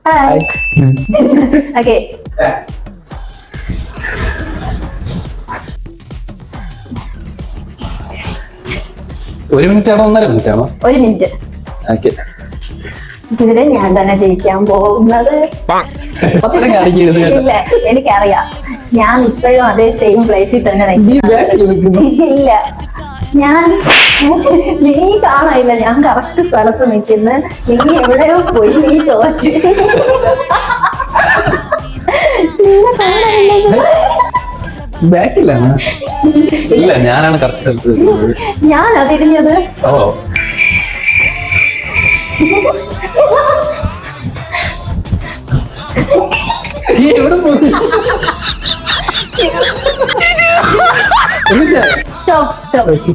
Hi. Okay. ഒരു minute ആണോ 1.5 minute ആണോ? 1 മിനിറ്റ്. ഓക്കെ. ഇതില് ഞാൻ തന്നെ ജയിക്കാൻ പോകുന്നത്. ഇല്ല, എനിക്കറിയാം. ഞാൻ ഇപ്പോഴും അതേ സെയിം പ്ലേസിൽ തന്നെ ഇല്ല. നീ കാണാനില്ല, ഞാൻ കറക്റ്റ് സ്ഥലത്ത് നിൽക്കുന്ന. നീ എവിടെയോ പോയി, നീ ചോദിച്ചു. ബാക്കിലാണ്. ഇല്ല, ഞാനാണ് കറക്റ്റ് സ്ഥലത്ത്. ഞാൻ അതിരിഞ്ഞത്. ഓ, എവിടെ പോയി? സ്റ്റോപ്പ്.